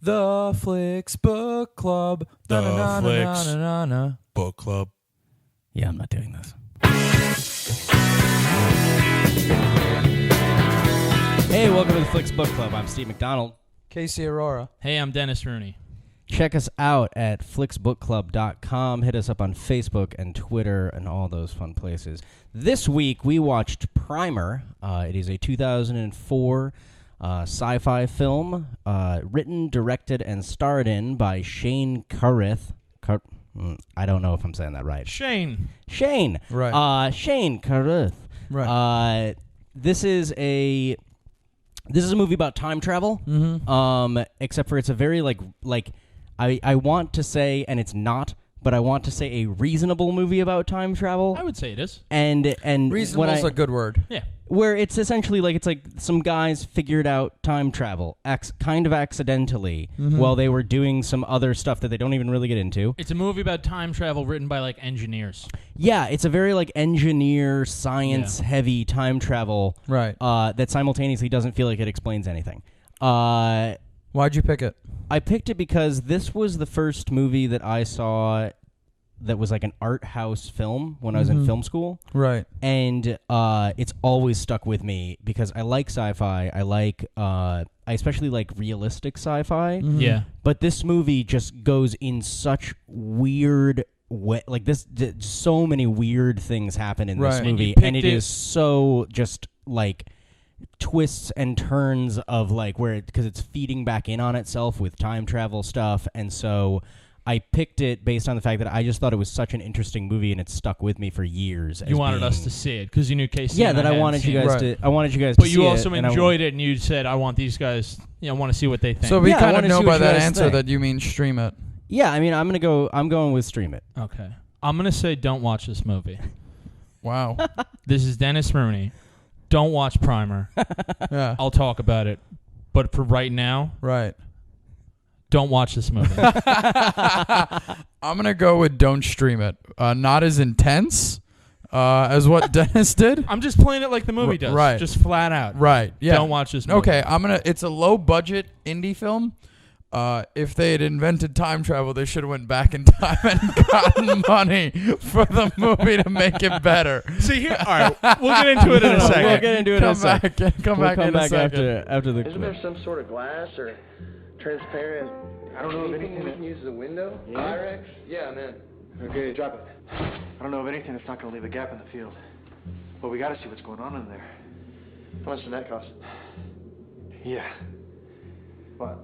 The Flicks Book Club. The Na-na-na-na-na-na-na. Book Club. Yeah, I'm not doing this. Hey, welcome to the Flicks Book Club. I'm Steve McDonald. Casey Aurora. Hey, I'm Dennis Rooney. Check us out at flicksbookclub.com. Hit us up on Facebook and Twitter and all those fun places. This week, we watched Primer. It is a 2004 sci-fi film written, directed, and starred in by Shane Carruth. I don't know if I'm saying that right. Shane. Right. Shane Carruth. Right. This is a movie about time travel. Mm-hmm. Except for it's a very like I want to say, and it's not, but I want to say a reasonable movie about time travel. I would say it is. And Reasonable is a good word. Yeah. where it's essentially like some guys figured out time travel kind of accidentally while they were doing some other stuff that they don't even really get into. It's a movie about time travel written by, like, engineers. Yeah, it's a very, like, engineer, science-heavy time travel Right. that simultaneously doesn't feel like it explains anything. Why'd you pick it? I picked it because this was the first movie that I saw that was like an art house film when I was in film school. Right. And it's always stuck with me because I like sci-fi. I especially like realistic sci-fi. Yeah. But this movie just goes in such weird way. Like so many weird things happen in this Right. movie. And And it is so just like twists and turns of like because it's feeding back in on itself with time travel stuff. And so I picked it based on the fact that I just thought it was such an interesting movie, and it stuck with me for years. You wanted us to see it because you knew Casey. Yeah, and that I hadn't wanted you seen it. guys Right. to. I wanted you guys to But see you it. also and enjoyed it, and you said, "I want these guys. I want to see what they think." So we Yeah, I kind of wanna know see by what you that guys answer think. that you mean stream it. Yeah, I mean, I'm going with Stream It. Okay. I'm gonna say, don't watch this movie. Wow. This is Dennis Rooney. Don't watch Primer. Yeah. I'll talk about it. But for right now, Right. don't watch this movie. I'm going to go with don't stream it. Not as intense as what Dennis did. I'm just playing it like the movie does. Right. Just flat out. Right. Yeah. Don't watch this movie. Okay, it's a low budget indie film. If they had invented time travel, they should have went back in time and gotten money for the movie to make it better. See here. All right. We'll get into it in a second. We'll get into it in a Come second. back. Come We'll back come in a back second. after the Isn't clip. there some sort of glass or transparent? I don't know of anything we can use as a window. Pyrex? Yeah, man. Okay, drop it. I don't know of anything that's not going to leave a gap in the field. But we got to see what's going on in there. How much did that cost? Yeah. What?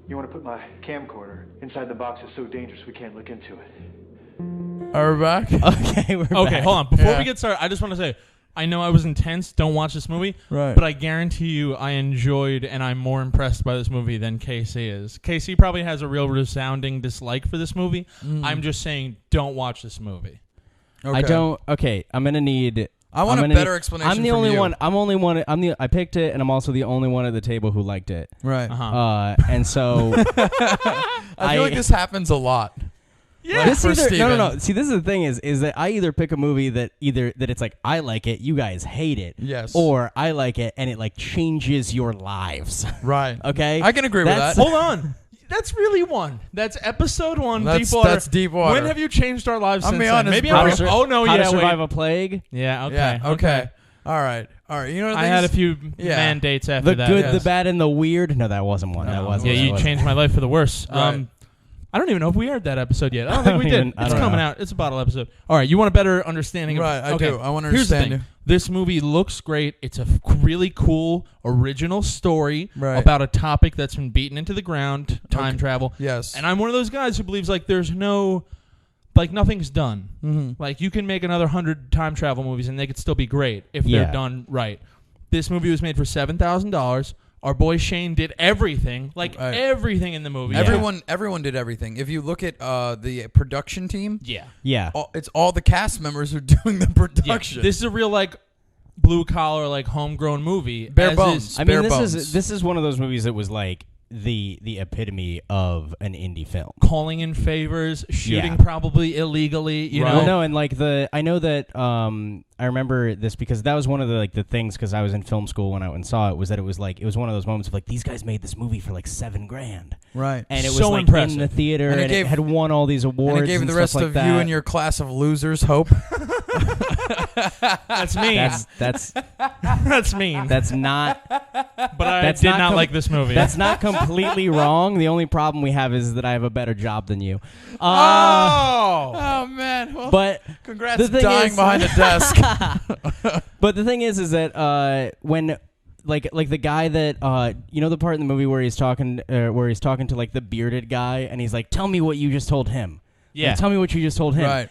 You want to put my camcorder inside the box that's so dangerous we can't look into it. Are we back? Okay, we're Okay, back. hold on. Before Yeah. we get started, I just want to say, I know I was intense. Don't watch this movie. Right. But I guarantee you I enjoyed and I'm more impressed by this movie than Casey is. Casey probably has a real resounding dislike for this movie. I'm just saying, don't watch this movie. Okay. I don't. Okay, I'm gonna need. I want I'm a gonna better need- explanation I'm the from only you. one. I'm only one. I picked it, and I'm also the only one at the table who liked it. Right. Uh-huh. And so I feel like this happens a lot. Yeah. this for either, Steven. no. See, this is the thing is that I either pick a movie that it's like I like it, you guys hate it, Yes. or I like it and it like changes your lives. Right. Okay, I can agree with That's- that. Hold on. That's really one. That's episode one. That's- Deep Water. that's Deep Water. When have you changed our lives I'll since be then? honest, Maybe bro. I'm How to oh no, How yeah, to Survive wait. a Plague. Yeah, okay. Yeah. Okay. All right. You know what I had a few Yeah. mandates after The that. good, yes. the bad, and the weird. No, that wasn't one. No, that wasn't. Yeah, that you wasn't. changed my life for the worse. Right. I don't even know if we aired that episode yet. I don't think we did. I It's don't coming know. out. It's a bottle episode. All right, you want a better understanding of Right, I okay. do. I wanna Here's the understand thing. you. This movie looks great. It's a really cool original story Right. about a topic that's been beaten into the ground, time Okay. travel. Yes. And I'm one of those guys who believes like there's no like nothing's done. Mm-hmm. Like you can make another 100 time travel movies and they could still be great if Yeah. they're done right. This movie was made for $7,000. Our boy Shane did everything, like Right. everything in the movie. Everyone did everything. If you look at the production team, Yeah. Yeah. it's all the cast members who are doing the Yeah. production. This is a real like blue collar like homegrown movie. Bare as bones. is- I mean, Bare bones. this is one of those movies that was like the epitome of an indie film. Calling in favors, shooting Yeah. probably illegally, you know. Well, no, and like I know that I remember this because that was one of the things, because I was in film school when I went and saw it, was that it was one of those moments of like, these guys made this movie for like $7,000. Right. And it was So like impressive. in the theater, And and it it had won all these awards. And it gave and the stuff rest like of that. you and your class of losers hope. That's mean. That's That's mean. that's not But I that's did not not com- like this movie. that's not completely wrong. The only problem we have is that I have a better job than you. Oh man! Well, But congrats the thing dying is- behind a desk. But the thing is that when like the guy that you know the part in the movie where he's talking to like the bearded guy, and he's like, "Tell me what you just told him." Yeah. Like, tell me what you just told him. Right.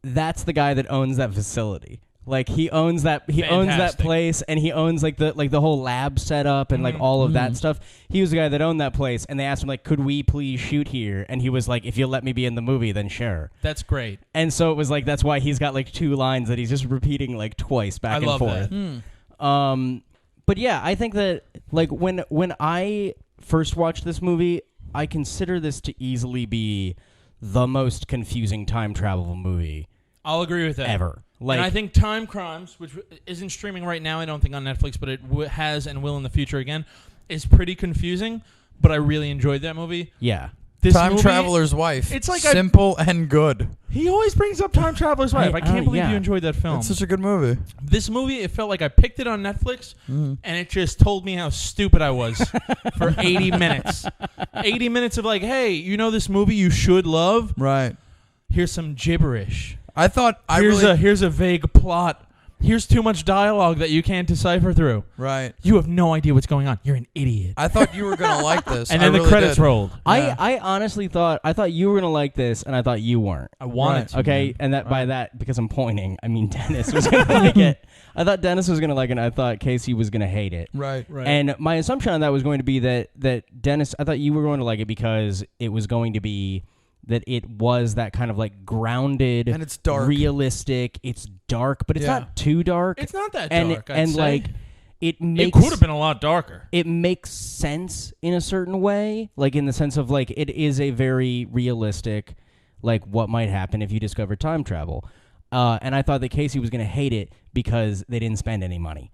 That's the guy that owns that facility. Like he owns that Fantastic. place, and he owns like the whole lab setup and like all of that stuff. He was the guy that owned that place, and they asked him like, "Could we please shoot here?" And he was like, "If you'll let me be in the movie, then sure." That's great. And so it was like, that's why he's got like 2 lines that he's just repeating like twice back I and love forth. that. But yeah, I think that like when I first watched this movie, I consider this to easily be the most confusing time travel movie I'll agree with that. ever. Like, and I think Time Crimes, which isn't streaming right now, I don't think on Netflix, but it has and will in the future again, is pretty confusing. But I really enjoyed that movie. yeah. This Time movie, Traveler's Wife. It's like simple and good. He always brings up Time Traveler's Wife. I can't believe yeah. you enjoyed that film. It's such a good movie. This movie, it felt like I picked it on Netflix, and it just told me how stupid I was for 80 minutes. 80 minutes of like, hey, you know this movie you should love? Right. Here's some gibberish. I thought Here's a vague plot. Here's too much dialogue that you can't decipher through. right. You have no idea what's going on. You're an idiot. I thought you were gonna like this. And I then the really credits did. rolled. Yeah. I honestly thought you were gonna like this, and I thought you weren't. I wanted Right. to. Okay, man. and that by that, because I'm pointing, I mean Dennis was gonna like it. I thought Dennis was gonna like it, and I thought Casey was gonna hate it. Right. Right. And my assumption on that was going to be that Dennis, I thought you were going to like it because it was going to be that it was that kind of like grounded, And it's dark. realistic. It's dark, but it's Yeah. not too dark. It's not that and dark, I'd and say. like it It makes could have been a lot darker. it makes sense in a certain way, like in the sense of like it is a very realistic, like what might happen if you discover time travel. And I thought that Casey was going to hate it because they didn't spend any money.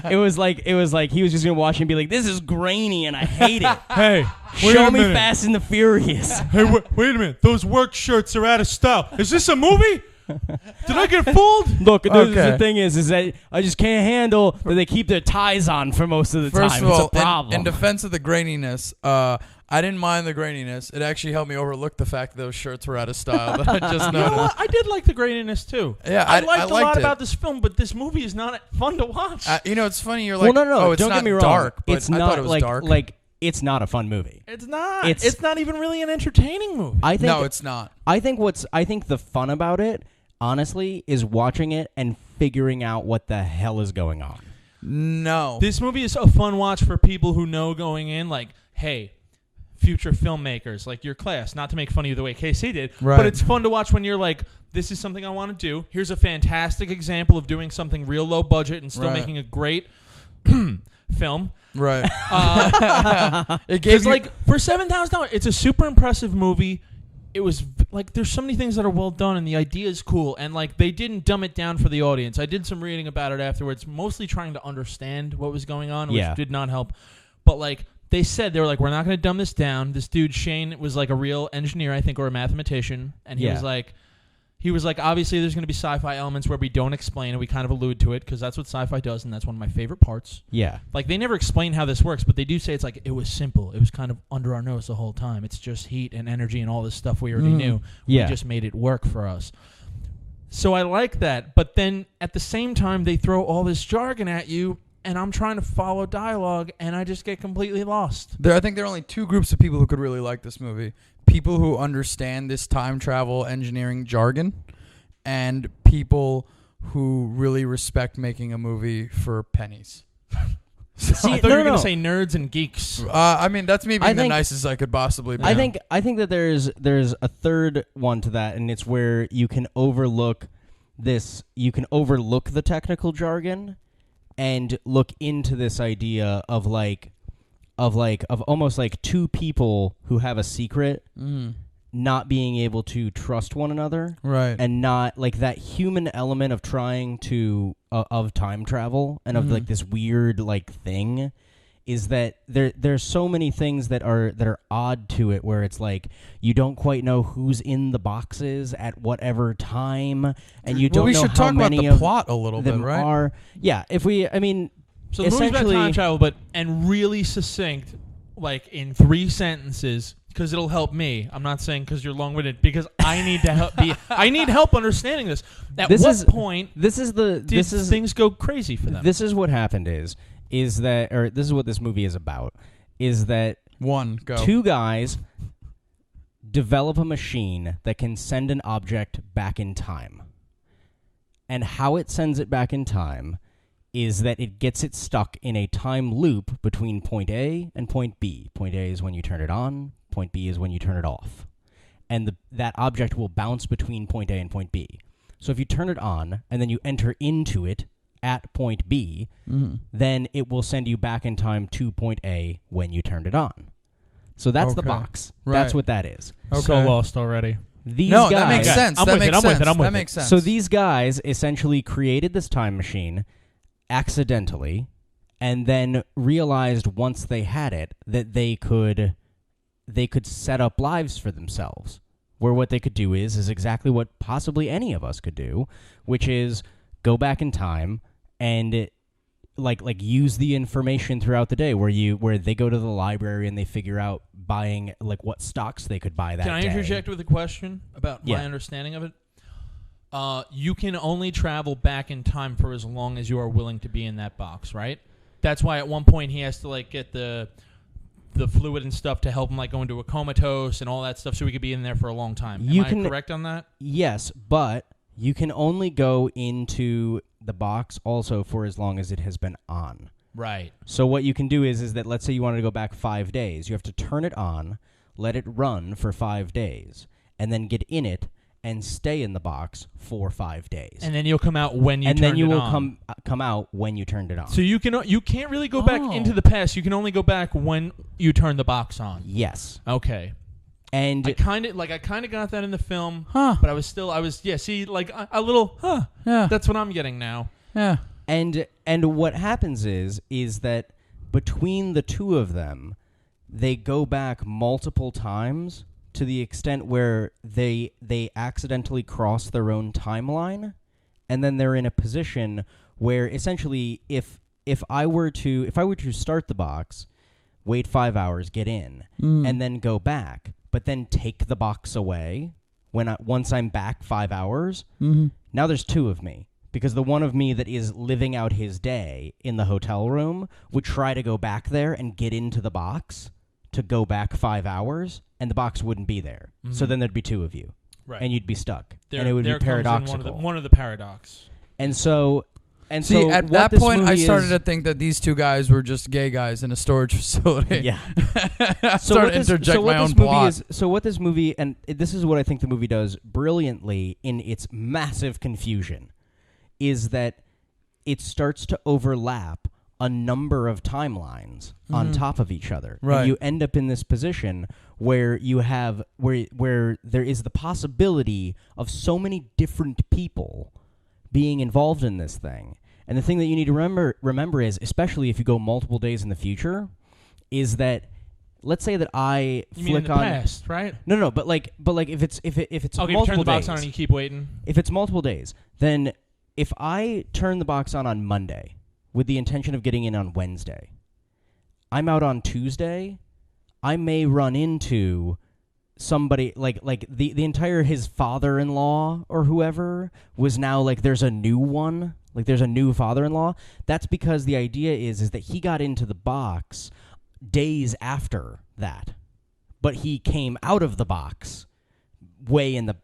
It was like he was just going to watch it and be like, "This is grainy and I hate it." Hey, Show me Fast and the Furious. Hey, wait a minute. Those work shirts are out of style. Is this a movie? Did I get fooled? Look, Okay. the thing is that I just can't handle that they keep their ties on for most of the First time. of all, it's a problem. in defense of the graininess, I didn't mind the graininess. It actually helped me overlook the fact that those shirts were out of style that I just You know noticed. what? I did like the graininess too. Yeah, I I liked a liked lot it. about this film, but this movie is not fun to watch. You know, it's funny. You're like, well, no, oh, it's don't not get me wrong. dark, but it's I not thought it was like dark. like it's not a fun movie. It's not. It's- It's not even really an entertaining movie. I think No, it's not. I think the fun about it, honestly, is watching it and figuring out what the hell is going on. No. This movie is a fun watch for people who know going in, like, hey, future filmmakers, like your class, not to make fun of you the way KC did, Right. but it's fun to watch when you're like, this is something I want to do. Here's a fantastic example of doing something real low budget and still Right. making a great film. Right. It It's gave you, like, for $7,000, it's a super impressive movie. It was like, there's so many things that are well done and the idea is cool, and like they didn't dumb it down for the audience. I did some reading about it afterwards, mostly trying to understand what was going on, which Yeah. did not help. But like they said, they were like, we're not going to dumb this down. This dude Shane was like a real engineer, I think, or a mathematician, and he Yeah. was like, obviously there's going to be sci-fi elements where we don't explain and we kind of allude to it because that's what sci-fi does, and that's one of my favorite parts. Yeah. Like, they never explain how this works, but they do say it's like, it was simple. It was kind of under our nose the whole time. It's just heat and energy and all this stuff we already knew. Yeah. We just made it work for us. So I like that. But then at the same time, they throw all this jargon at you, and I'm trying to follow dialogue, and I just get completely lost. I think there are only 2 groups of people who could really like this movie. People who understand this time travel engineering jargon, and people who really respect making a movie for pennies. I thought you were no. going to say nerds and geeks. I mean, that's me being I the think- nicest I could possibly be. I think that there's a third one to that, and it's where you can overlook this. You can overlook the technical jargon and look into this idea of like of almost like two people who have a secret not being able to trust one another, right? And not like that human element of trying to of time travel and of like this weird like thing. Is that there's so many things that are odd to it, where it's like you don't quite know who's in the boxes at whatever time, and you don't know how many we should talk about the plot a little bit, right? Are. Yeah, so the movie's about time travel, and really succinct, like in 3 sentences, because it'll help me. I'm not saying because you're long-winded, because I need to help. I need help understanding this. At what point did things go crazy for them? This is what happened. Is that this is what this movie is about, is that two guys develop a machine that can send an object back in time. And how it sends it back in time is that it gets it stuck in a time loop between point A and point B. Point A is when you turn it on, point B is when you turn it off. And that object will bounce between point A and point B. So if you turn it on and then you enter into it at point B, then it will send you back in time to point A when you turned it on. So that's the box. Right. That's what that is. Okay. So lost already. That makes sense. I'm with it. So these guys essentially created this time machine accidentally, and then realized once they had it that they could set up lives for themselves, where what they could do is exactly what possibly any of us could do, which is go back in time and like use the information throughout the day, where they go to the library and they figure out buying like what stocks they could buy that day. Can I interject with a question about my understanding of it? You can only travel back in time for as long as you are willing to be in that box, right? That's why at one point he has to like get the fluid and stuff to help him like go into a comatose and all that stuff, so he could be in there for a long time. Am I correct on that? Yes, but you can only go into the box also for as long as it has been on. Right. So what you can do is that, let's say you wanted to go back 5 days. You have to turn it on, let it run for 5 days, and then get in it and stay in the box for 5 days. And then you'll come out when you turned it on. And then you will come out when you turned it on. So you can't really go back into the past. You can only go back when you turn the box on. Yes. Okay. And I kind of got that in the film, but I was a little, yeah. That's what I'm getting now. Yeah. And what happens is that between the two of them, they go back multiple times to the extent where they accidentally cross their own timeline, and then they're in a position where essentially if I were to start the box, wait 5 hours, get in, and then go back, but then take the box away once I'm back 5 hours, now there's two of me. Because the one of me that is living out his day in the hotel room would try to go back there and get into the box to go back 5 hours, and the box wouldn't be there. So then there'd be two of you. Right. And you'd be stuck. And it would be paradoxical. One of the paradox. And so at that point, I started to think that these two guys were just gay guys in a storage facility. Yeah. Started to interject my own plot. So what this movie, and this is what I think the movie does brilliantly in its massive confusion, is that it starts to overlap a number of timelines on top of each other. Right. And you end up in this position where you have where there is the possibility of so many different people being involved in this thing. And the thing that you need to remember is, especially if you go multiple days in the future, is that let's say that I you mean in the past, right? No, but like if it's okay, multiple you turn the box days, on and you keep waiting. If it's multiple days, then if I turn the box on Monday with the intention of getting in on Wednesday, I'm out on Tuesday, I may run into somebody like the entire his father-in-law or whoever was now like there's a new one, like there's a new father-in-law. That's because the idea is that he got into the box days after that, but he came out of the box way in the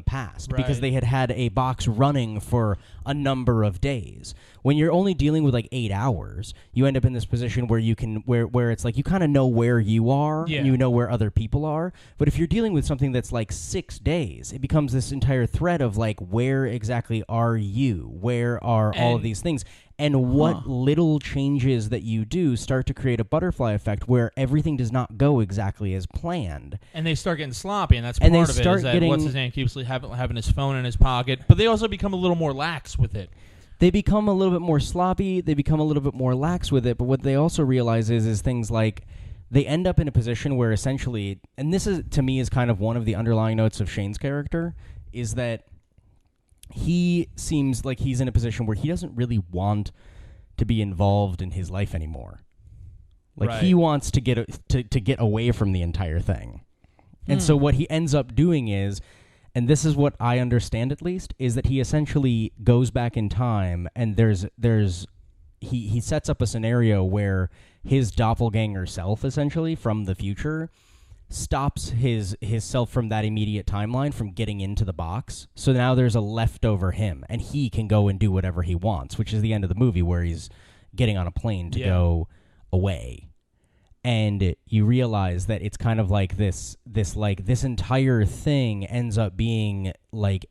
past, right? Because they had a box running for a number of days. When you're only dealing with like 8 hours, you end up in this position where you can where it's like you kind of know where you are, and you know where other people are. But if you're dealing with something that's like 6 days, it becomes this entire thread of like, where exactly are you? Where are all of these things? And what little changes that you do start to create a butterfly effect where everything does not go exactly as planned. And they start getting sloppy, and that's And part they of it. start Is that getting- what's his name keeps having his phone in his pocket, but they also become a little more lax with it. They become a little bit more sloppy. They become a little bit more lax with it. But what they also realize is things like they end up in a position where essentially, and this is to me is kind of one of the underlying notes of Shane's character, is that he seems like he's in a position where he doesn't really want to be involved in his life anymore. Like he wants to get to get away from the entire thing. And so what he ends up doing is, and this is what I understand at least, is that he essentially goes back in time, and he sets up a scenario where his doppelganger self, essentially from the future, stops his self from that immediate timeline from getting into the box. So now there's a leftover him, and he can go and do whatever he wants, which is the end of the movie where he's getting on a plane to go away. And you realize that it's kind of like this entire thing ends up being like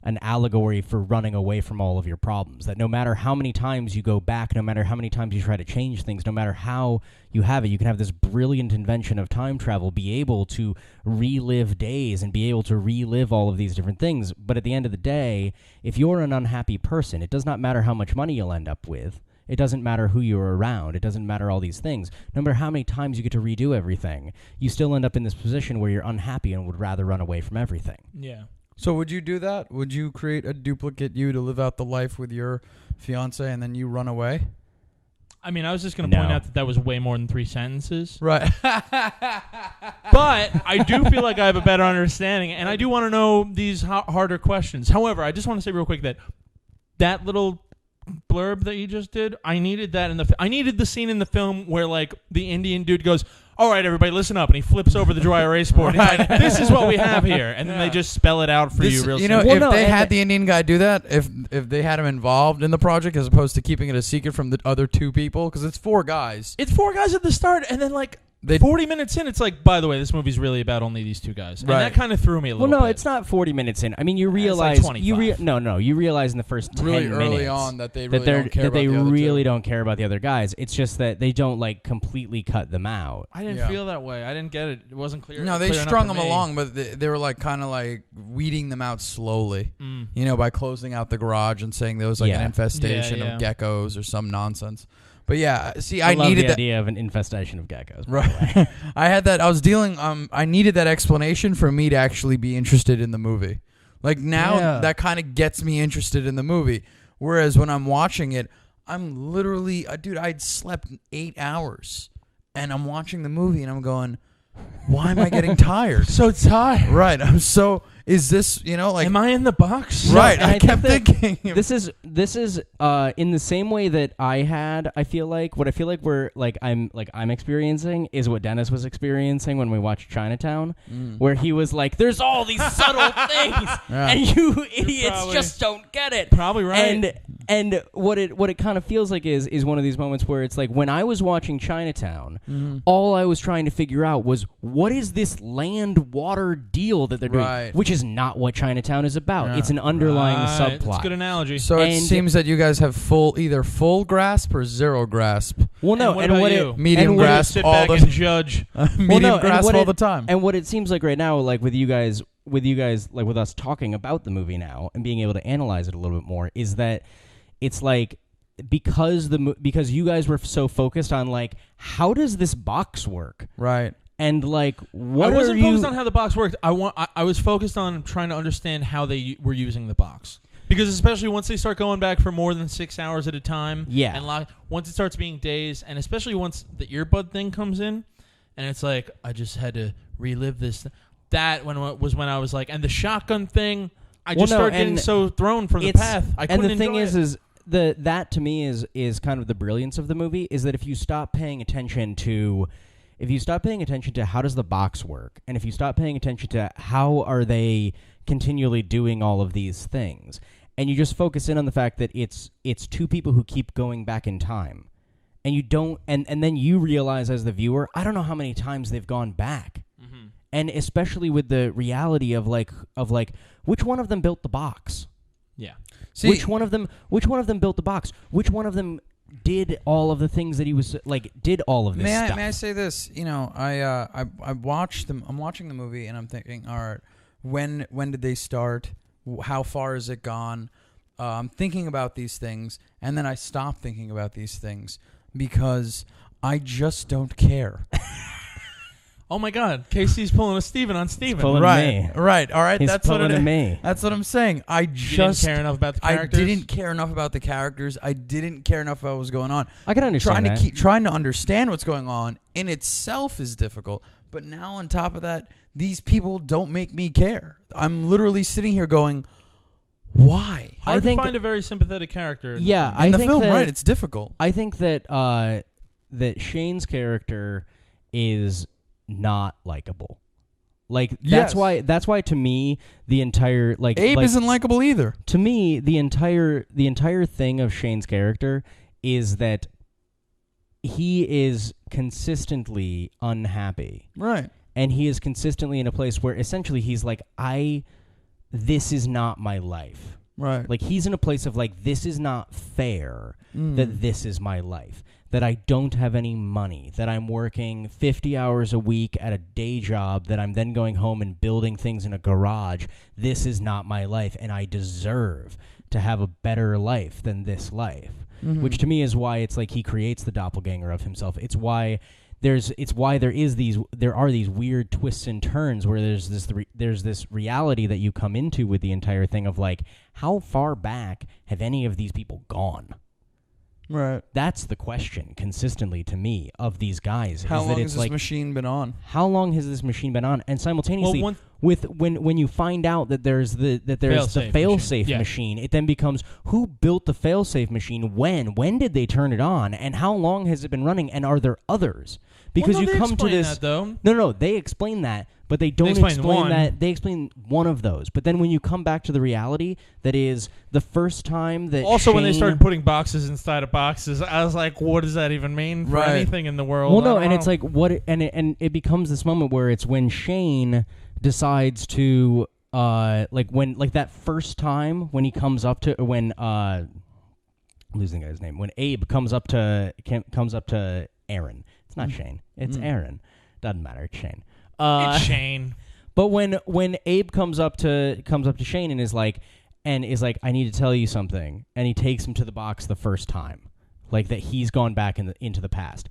an allegory for running away from all of your problems. That no matter how many times you go back, no matter how many times you try to change things, no matter how you have it, you can have this brilliant invention of time travel, be able to relive days and be able to relive all of these different things. But at the end of the day, if you're an unhappy person, it does not matter how much money you'll end up with. It doesn't matter who you're around. It doesn't matter all these things. No matter how many times you get to redo everything, you still end up in this position where you're unhappy and would rather run away from everything. Yeah. So would you do that? Would you create a duplicate you to live out the life with your fiance and then you run away? I mean, I was just going to point No. out that was way more than 3 sentences. Right. But I do feel like I have a better understanding, and I do want to know these harder questions. However, I just want to say real quick that little blurb that you just did, I needed that I needed the scene in the film where like the Indian dude goes, "All right, everybody, listen up," and he flips over the dry erase board. And he's like, "This is what we have here," and then they just spell it out for you real You know, simple. Well, if no, they and had the Indian guy do that, if they had him involved in the project as opposed to keeping it a secret from the other 2 people, because it's 4 guys. It's 4 guys at the start, and then like 40 minutes in, it's like, by the way, this movie's really about only these 2 guys. And Right. that kind of threw me a little Well, no, bit. it's not 40 minutes in. I mean, you It's like realize 25. you realize in the first 10 Really minutes early on that they really don't care that about they the other really 2. don't care about the other guys. It's just that they don't like completely cut them out. I didn't Yeah. feel that way. I didn't get it. It wasn't clear. No, they clear enough strung for them me. along, but they were like kind of like weeding them out slowly. Mm. You know, by closing out the garage and saying there was like an Yeah. infestation Yeah, of geckos or some nonsense. But yeah, see, I love needed the that. idea of an infestation of geckos. by the way. Right. I had that. I was dealing. I needed that explanation for me to actually be interested in the movie. Like now, Yeah. that kind of gets me interested in the movie. Whereas when I'm watching it, I'm literally, dude, I'd slept 8 hours, and I'm watching the movie, and I'm going, why am I getting tired? So tired. Right. I'm so. Is this, you know, like, Am I in the box? right? and I I kept think that thinking. This is in the same way that I feel like I'm experiencing is what Dennis was experiencing when we watched Chinatown, where he was like, "There's all these subtle things, Yeah. and you idiots probably- just don't get it." Probably right. And what it kind of feels like is one of these moments where it's like when I was watching Chinatown, Mm-hmm. all I was trying to figure out was what is this land water deal that they're doing, Right. which is not what Chinatown is about. Yeah. It's an underlying Right. subplot. That's a good analogy. So it and- seems that you guys have either full grasp or zero grasp. Well, no, And what and about what you? it Medium and what it- grasp Sit all back the and judge. medium Well, no, and grasp what all it- the time. And what it seems like right now, like with you guys, like with us talking about the movie now and being able to analyze it a little bit more, is that it's like because you guys were so focused on like how does this box work, Right. and like what I wasn't are you? focused on how the box worked. I was focused on trying to understand how they were using the box. Because especially once they start going back for more than 6 hours at a time, Yeah. and once it starts being days, and especially once the earbud thing comes in, and it's like I just had to relive this. That when I was like, and the shotgun thing, I just started getting and so thrown from the it's- path. I couldn't and the thing enjoy is, it. that to me is kind of the brilliance of the movie is that if you stop paying attention to how does the box work, and if you stop paying attention to how are they continually doing all of these things, and you just focus in on the fact that it's 2 people who keep going back in time, and you don't, and then you realize as the viewer, I don't know how many times they've gone back, and especially with the reality of like which one of them built the box. Yeah. See, which one of them built the box? Which one of them did all of the things that he was did all of this stuff? May I say this? You know, I watched them. I'm watching the movie and I'm thinking, all right, when did they start? How far has it gone? I'm thinking about these things, and then I stop thinking about these things because I just don't care. Oh my God, Casey's pulling a Steven on Steven. Pulling Right, me. right, all right. He's That's what pulling it a is. me. That's what I'm saying. I You just didn't care enough about the characters? I didn't care enough about the characters. I didn't care enough about what was going on. I can understand that. Trying to understand what's going on in itself is difficult. But now on top of that, these people don't make me care. I'm literally sitting here going, why? I Hard think- to find a very sympathetic character. Yeah, I In the think film, that, right? It's difficult. I think that that Shane's character is not likable. Like Yes. that's why to me the entire Abe isn't likable either. to me the entire thing of Shane's character is that he is consistently unhappy. Right. And he is consistently in a place where essentially he's like, this is not my life. Right. Like he's in a place of like, this is not fair that this is my life, that I don't have any money, that I'm working 50 hours a week at a day job, that I'm then going home and building things in a garage. This is not my life, and I deserve to have a better life than this life. Which to me is why it's like he creates the doppelganger of himself. It's why there are these weird twists and turns where there's this reality that you come into with the entire thing of like, how far back have any of these people gone? Right. That's the question consistently to me of these guys. How is that long it's has this machine been on? how long has this machine been on? And simultaneously, Well, with when you find out that there's the Fail-safe fail-safe machine. Yeah. machine, it then becomes who built the fail-safe machine? When did they turn it on? And how long has it been running? And are there others? Because Well, no, you they come to explain this. that, though. No, they explain that, but they don't explain explain one. that. They explain one of those. But then when you come back to the reality, that is the first time that Also, when they Shane- started putting boxes inside of boxes, I was like, what does that even mean for Right. anything in the world? Well, I no, don't and know. it's like and it becomes this moment where it's when Shane decides to that first time when he comes up to I'm losing the guy's name, when Abe comes up to Aaron. It's not Shane. It's Aaron. Doesn't matter. It's Shane. it's Shane. But when Abe comes up to Shane and is like, I need to tell you something, and he takes him to the box the first time, like that he's gone back into the past.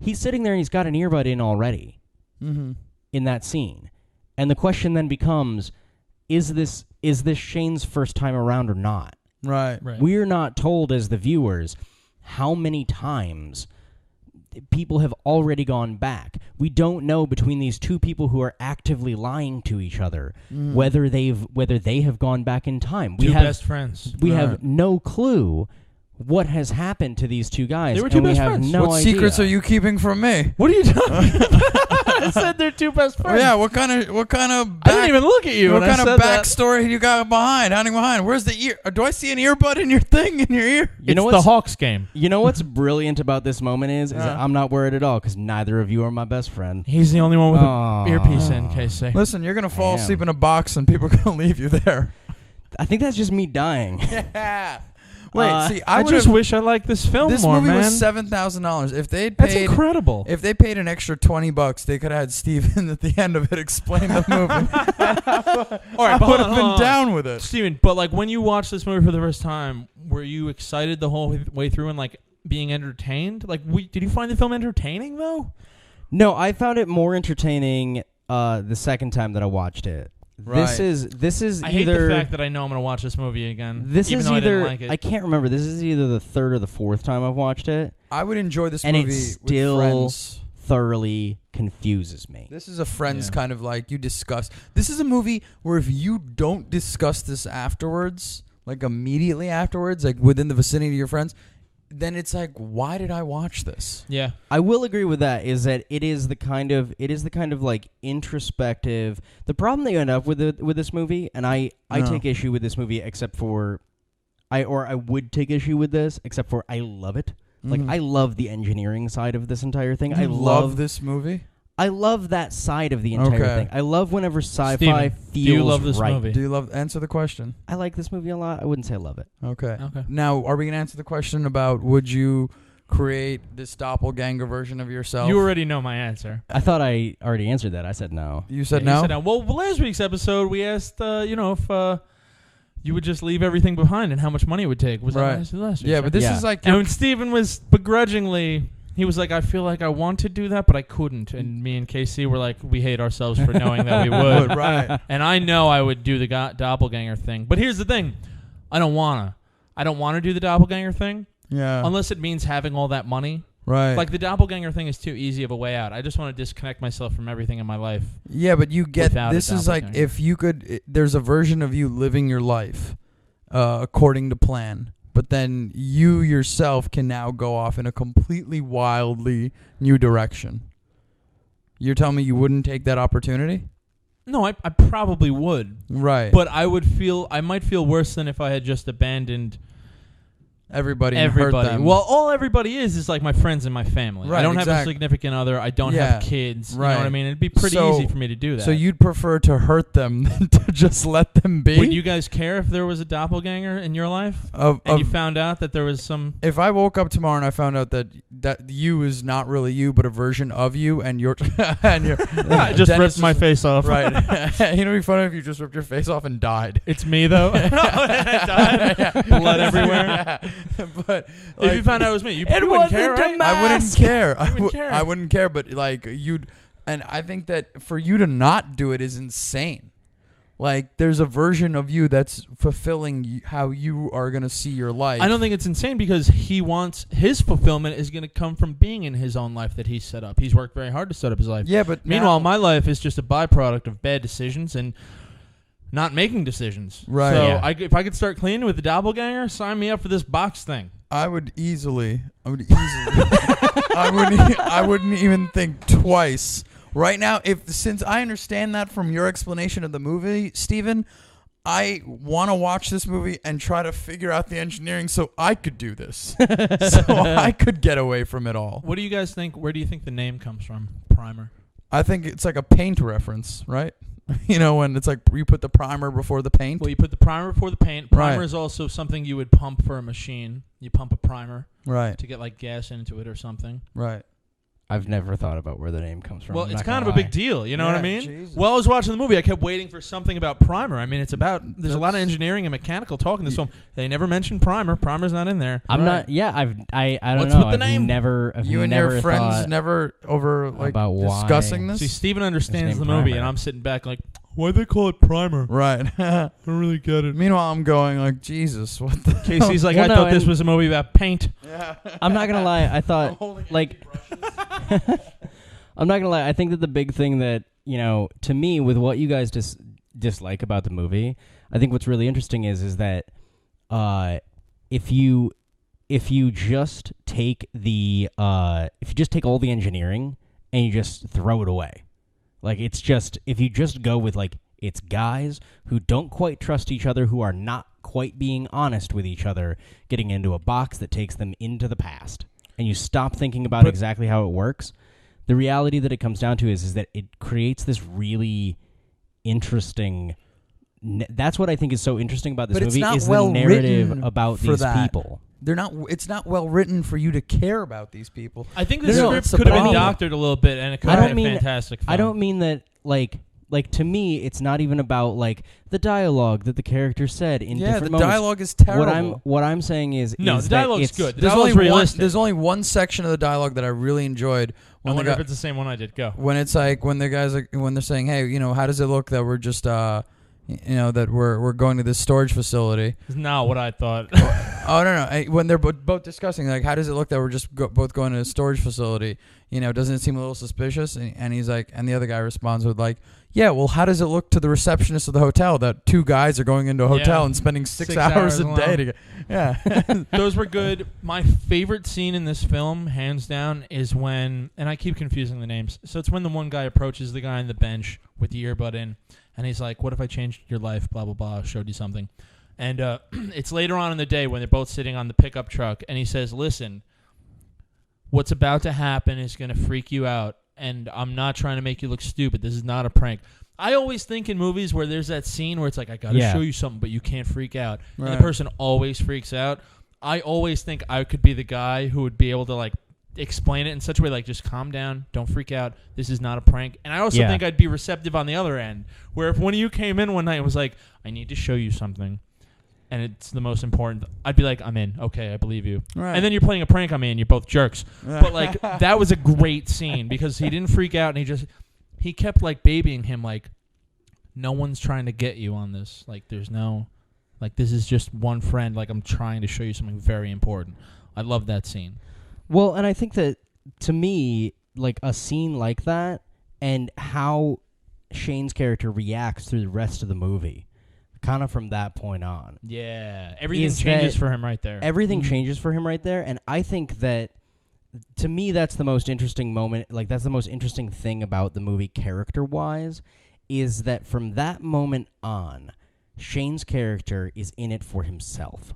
He's sitting there and he's got an earbud in already in that scene, and the question then becomes, is this Shane's first time around or not? Right. Right. We're not told as the viewers how many times people have already gone back. We don't know between these two people who are actively lying to each other whether they have gone back in time. Two best friends. We Right. have no clue what has happened to these two guys. They were two and we best have friends. no What idea. secrets are you keeping from me? What are you talking about? I said they're two best Oh, friends. yeah. What kind of I didn't even look at you What when I kind of said that. backstory you got hiding behind? Where's the ear? Do I see an earbud in your thing in your ear? You know It's the what's Hawks game. You know what's brilliant about this moment is that I'm not worried at all because neither of you are my best friend. He's the only one with Oh. an earpiece in, Casey. Listen, you're gonna fall Damn. asleep in a box and people are gonna leave you there. I think that's just me dying. Wait, see, I just would've- wish I liked this film this more, movie man. was $7,000. If they'd That's paid, incredible. if they paid an extra $20, they could have had Steven at the end of it explain the movie. All right, I but would hold have on, been hold on. down with it. Steven, but like when you watched this movie for the first time, were you excited the whole way through and like being entertained? Like, did you find the film entertaining though? No, I found it more entertaining the second time that I watched it. Right. This is I hate either the fact that I know I'm going to watch this movie again. this even is though either I didn't like it. I can't remember. This is either the third or the fourth time I've watched it, I would enjoy this and movie it still with friends. thoroughly confuses me. This is a friends Yeah. kind of like you discuss. This is a movie where if you don't discuss this afterwards, like immediately afterwards, like within the vicinity of your friends, then it's like, why did I watch this? Yeah. I will agree with that. Is that it is the kind of like introspective. The problem that you end up with this movie, and I No. take issue with this movie, except for I would take issue with this, except for I love it. Like I love the engineering side of this entire thing. I I love this movie. I love that side of the entire Okay. thing. I love whenever sci-fi Steven, feels do you love this right. movie? Do you answer the question? I like this movie a lot. I wouldn't say I love it. Okay. Okay. Now, are we going to answer the question about would you create this doppelganger version of yourself? You already know my answer. I thought I already answered that. I said no. You said Yeah, no? you said no. Well, last week's episode, we asked, if you would just leave everything behind and how much money it would take. Was Right. that last week? Yeah, but this Yeah. is like... And when Steven was begrudgingly, he was like, I feel like I want to do that, but I couldn't. And me and KC were like, we hate ourselves for knowing that we would. Right. And I know I would do the doppelganger thing. But here's the thing. I don't want to do the doppelganger thing Yeah. unless it means having all that money. Right. Like the doppelganger thing is too easy of a way out. I just want to disconnect myself from everything in my life. Yeah, but you get... Without a This is like doppelganger. if you could... There's a version of you living your life according to plan. But then you yourself can now go off in a completely wildly new direction. You're telling me you wouldn't take that opportunity? No, I probably would. Right. But I might feel worse than if I had just abandoned everybody and hurt everybody. them. Well, all everybody is like my friends and my family. Right, I don't have a exactly. significant other. I don't Yeah, have kids. You right. know what I mean? It'd be pretty So- easy for me to do that. So you'd prefer to hurt them than to just let them be? Would you guys care if there was a doppelganger in your life and you found out that there was some... If I woke up tomorrow and I found out that you is not really you, but a version of you, and you're and you're I just Dennis ripped my is- face off. right. You know, it'd be funny if you just ripped your face off and died. It's me, though. I died. Blood everywhere. But If you like, found out it was me, you wouldn't care, right? I wouldn't care. wouldn't care. I wouldn't care. But like you'd, and I think that for you to not do it is insane. Like there's a version of you that's fulfilling how you are gonna see your life. I don't think it's insane because he wants his fulfillment is going to come from being in his own life that he's set up. He's worked very hard to set up his life. Yeah, but Meanwhile, now- my life is just a byproduct of bad decisions and not making decisions. Right. So Yeah. if I could start cleaning with the doppelganger, sign me up for this box thing. I would easily. I wouldn't even think twice. Right now, since I understand that from your explanation of the movie, Steven, I want to watch this movie and try to figure out the engineering so I could do this. So I could get away from it all. What do you guys think? Where do you think the name comes from? Primer. I think it's like a paint reference, right? You know, when it's like you put the primer before the paint. Well, you put the primer before the paint. Primer Right. is also something you would pump for a machine. You pump a primer Right, to get like gas into it or something. right. I've never thought about where the name comes from. Well, I'm it's not kind of gonna a big lie. deal. You know what I Yeah, mean? Jesus. While I was watching the movie, I kept waiting for something about primer. I mean, there's a lot of That's- engineering and mechanical talk in this film. They never mentioned primer. Primer's not in there. I'm Right. not. Yeah, I don't What's know. with the I've name? never. I've You and never your friends thought never over like about why- discussing this. See, Steven understands His the name movie, Primer. and I'm sitting back like, why'd they call it primer? Right. I don't really get it. Meanwhile, I'm going like, Jesus, what the? Casey's like, Well, I no, thought this and- was a movie about paint. Yeah. I'm not gonna lie. I I'm thought holding like. I'm not gonna lie. I think that the big thing that to me, with what you guys dislike about the movie, I think what's really interesting is that if you just take all the engineering and you just throw it away, like it's just if you just go with like it's guys who don't quite trust each other, who are not quite being honest with each other, getting into a box that takes them into the past, and you stop thinking about exactly how it works. The reality that it comes down to is that it creates this really interesting. That's what I think is so interesting about this But it's movie not is well the narrative written about for these that. people. They're not. It's not well written for you to care about these people. I think the No, script it's the could have been problem. doctored a little bit, and it could I have don't been a mean- fantastic film. I don't mean that like to me, it's not even about like the dialogue that the character said in Yeah, the different moments. dialogue is terrible. What I'm saying is No, is the that dialogue's it's- good. The There's dialogue's only one. realistic. There's only one section of the dialogue that I really enjoyed. I When wonder the if guy, it's the same one I did. Go. when it's like when the guys like when they're saying, hey, how does it look that we're just that we're going to this storage facility. It's not what I thought. Oh no! When they're both discussing, like, how does it look that we're just both going to a storage facility? Doesn't it seem a little suspicious? And he's like, and the other guy responds with like, yeah, well, how does it look to the receptionist of the hotel that two guys are going into a hotel Yeah. and spending 6 6 hours hours a alone. day to yeah. Those were good. My favorite scene in this film, hands down, is when, and I keep confusing the names. So it's when the one guy approaches the guy on the bench with the earbud in, and he's like, "What if I changed your life? Blah blah blah. Showed you something." And it's later on in the day when they're both sitting on the pickup truck, and he says, "Listen, what's about to happen is going to freak you out, and I'm not trying to make you look stupid. This is not a prank. I always think in movies where there's that scene where it's like, I got to show you something, but you can't freak out. Right. And the person always freaks out. I always think I could be the guy who would be able to, like, explain it in such a way, like, just calm down, don't freak out, this is not a prank. And I also think I'd be receptive on the other end, where if one of you came in one night and was like, I need to show you something, and it's the most important, I'd be like, I'm in, okay, I believe you. Right. And then you're playing a prank on me and you're both jerks. But, like, that was a great scene because he didn't freak out, and he kept, like, babying him, like, no one's trying to get you on this, like, there's no, like, this is just one friend, like, I'm trying to show you something very important. I love that scene. Well, and I think that, to me, like, a scene like that and how Shane's character reacts through the rest of the movie, kind of from that point on. Yeah. Everything changes for him right there. Everything changes for him right there, and I think that, to me, that's the most interesting moment, like, that's the most interesting thing about the movie character-wise, is that from that moment on, Shane's character is in it for himself.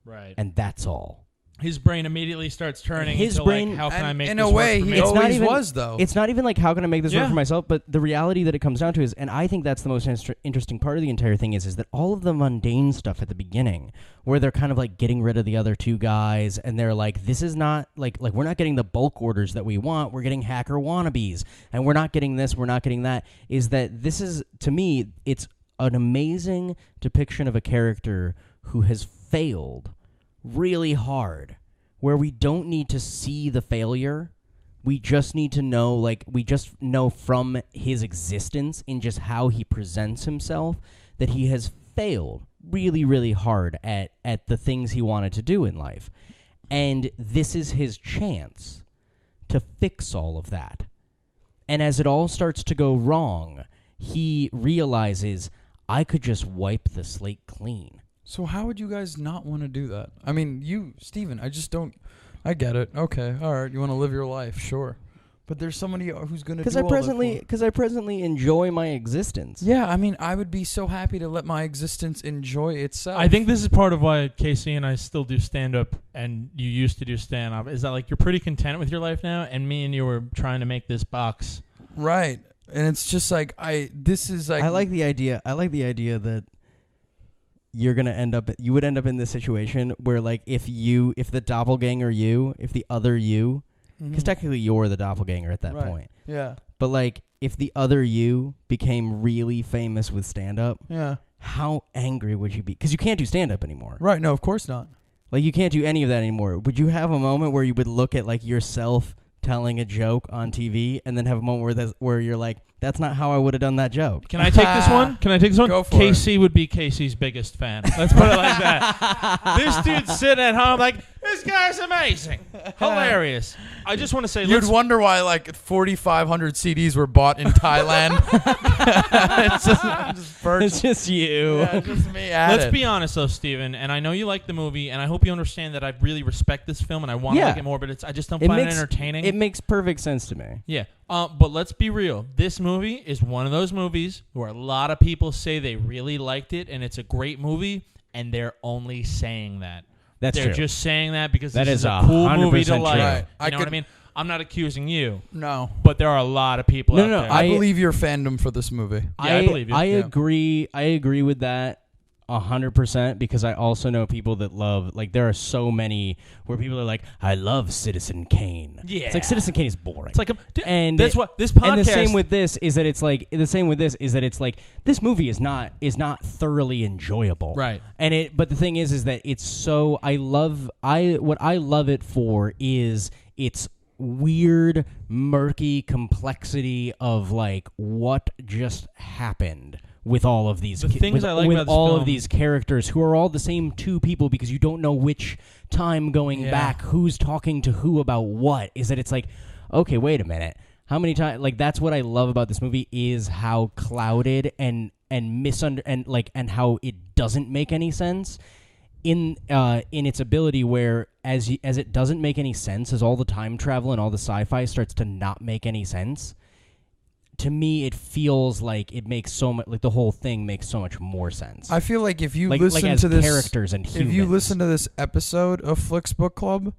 Right. And that's all. His brain immediately starts turning His into, brain, like, how can I make in this a way, work for me? he always was, though. It's not even like, how can I make this work for myself? But the reality that it comes down to is, and I think that's the most interesting part of the entire thing is that all of the mundane stuff at the beginning, where they're kind of like getting rid of the other two guys, and they're like, this is not, like we're not getting the bulk orders that we want, we're getting hacker wannabes, and we're not getting this, we're not getting that, is that this is, to me, it's an amazing depiction of a character who has failed really hard, where we don't need to see the failure. We just need to know, like, we just know from his existence in just how he presents himself that he has failed really, really hard at the things he wanted to do in life. And this is his chance to fix all of that. And as it all starts to go wrong, he realizes, I could just wipe the slate clean. So how would you guys not want to do that? I mean, you, Steven, I just don't... I get it. Okay, all right. You want to live your life, sure. But there's somebody who's going to do all that because I presently enjoy my existence. Yeah, I mean, I would be so happy to let my existence enjoy itself. I think this is part of why Casey and I still do stand-up, and you used to do stand-up, is that, like, you're pretty content with your life now, and me and you were trying to make this box. Right. And it's just like, I like the idea that you would end up in this situation where, like, if the doppelganger if the other you, because technically you're the doppelganger at that point. Yeah. But, like, if the other you became really famous with stand-up, how angry would you be? Because you can't do stand-up anymore. Right, no, of course not. Like, you can't do any of that anymore. Would you have a moment where you would look at, like, yourself telling a joke on TV and then have a moment where you're like, that's not how I would have done that joke? Can I take this one? Go for Casey would be Casey's biggest fan. Let's put it like that. This dude's sitting at home like, this guy's amazing. Hilarious. I just want to say, you'd wonder why, like, 4,500 CDs were bought in Thailand. It's just you. Yeah, just me Let's be honest, though, Steven, and I know you like the movie, and I hope you understand that I really respect this film, and I want to like it more, but I just don't find it entertaining. It makes perfect sense to me. Yeah. But let's be real. This movie is one of those movies where a lot of people say they really liked it, and it's a great movie, and they're only saying that. They're just saying that because this is a cool movie to like. Right. You know what I mean? I'm not accusing you. No. But there are a lot of people out there. I believe your fandom for this movie. Yeah, I believe you. I agree with that 100% because I also know people that love, like, there are so many where people are like, I love Citizen Kane. Yeah. It's like Citizen Kane is boring. It's like and that's what this podcast. And the same with this is that it's like this movie is not thoroughly enjoyable. Right. But the thing is that it's so what I love it for is its weird, murky complexity of, like, what just happened with all of these things I like about this all film. of these characters who are all the same two people because you don't know which time going back who's talking to who about what. Is that it's like, okay, wait a minute, how many times? Like, that's what I love about this movie is how clouded and how it doesn't make any sense in its ability, where as it doesn't make any sense, as all the time travel and all the sci-fi starts to not make any sense. To me, it feels like it makes so much, like the whole thing makes so much more sense. I feel like if you listen to this characters and humans. If you listen to this episode of Flicks Book Club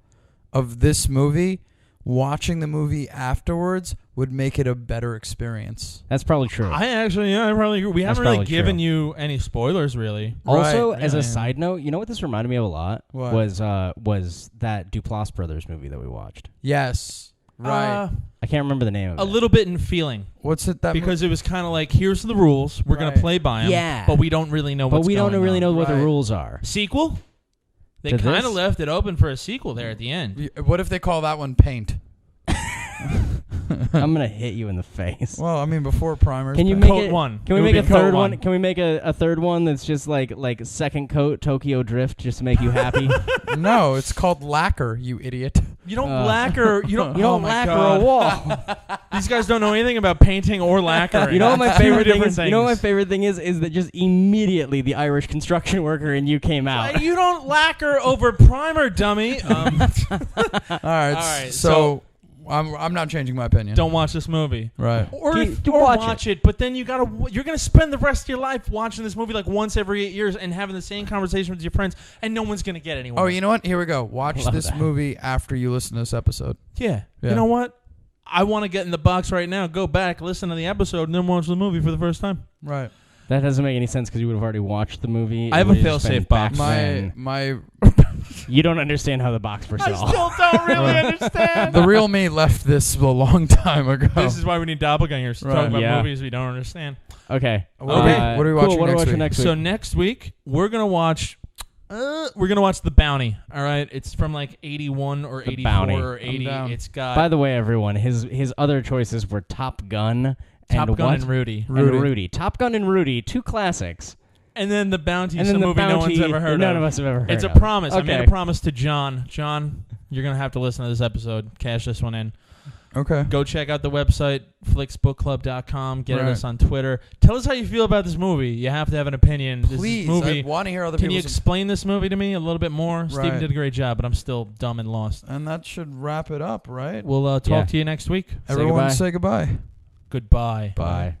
of this movie, watching the movie afterwards would make it a better experience. That's probably true. I probably agree. We That's haven't really probably given true. you any spoilers, really. Also, Right. as a Yeah. side note, you know what this reminded me of a lot? What? Was that Duplass Brothers movie that we watched. Yes. Right. I can't remember the name of A it. little bit in feeling. What's it that Because it was kind of like, here's the rules. We're going Right. to play by them. Yeah. But we don't really know But what's we going don't really on. know what the Right. rules are. Sequel? They To kind this? of left it open for a sequel there at the end. What if they call that one Paint? I'm gonna hit you in the face. Well, I mean, before Primers. Can you Paint. make Coat it? one. Can we It would make a be Coat third one. one? Can we make a third one that's just like second coat Tokyo Drift just to make you happy? No, it's called Lacquer, you idiot. You don't lacquer. You don't. You don't oh my lacquer God. a wall. These guys don't know anything about painting or lacquering. You know what my Two favorite thing different is? You know what my things. favorite thing is that just immediately the Irish construction worker in you came out. You don't lacquer over primer, dummy. All right. right, So I'm not changing my opinion. Don't watch this movie. Right. Or watch watch it, but then you're gonna spend the rest of your life watching this movie like once every 8 years and having the same conversation with your friends, and no one's gonna get anywhere. Oh, you know what? Here we go. Watch Love this that. movie after you listen to this episode. Yeah. Yeah. You know what? I want to get in the box right now, go back, listen to the episode, and then watch the movie for the first time. Right. That doesn't make any sense because you would have already watched the movie. I have It a would have just fail-safe been back box. then. My You don't understand how the box works I at all. still don't really understand. the real me left this a long time ago. This is why we need doppelgangers to Right. talk about Yeah. movies we don't understand. Okay. Okay. What are we watching cool. What are we next watching week? next week? So next week we're gonna watch. The Bounty. All right, it's from like 81 or The 84 Bounty. or I'm 80. down. It's got By the way, everyone, his other choices were Top Gun Top and Gun what? and Rudy. And Rudy. Top Gun and Rudy, two classics. And then The Bounty And is then a the movie no one's Bounty, ever heard none of. of us have ever heard It's a of. promise. I made Okay. a promise to John. John, you're going to have to listen to this episode. Cash this one in. Okay. Go check out the website, flicksbookclub.com. Get at Right. us on Twitter. Tell us how you feel about this movie. You have to have an opinion. Please, This movie. I want to hear other Can you people's. explain this movie to me a little bit more? Steven Right. did a great job, but I'm still dumb and lost. And that should wrap it up, right? We'll talk Yeah. to you next week. Everyone goodbye. say goodbye. Goodbye. Bye.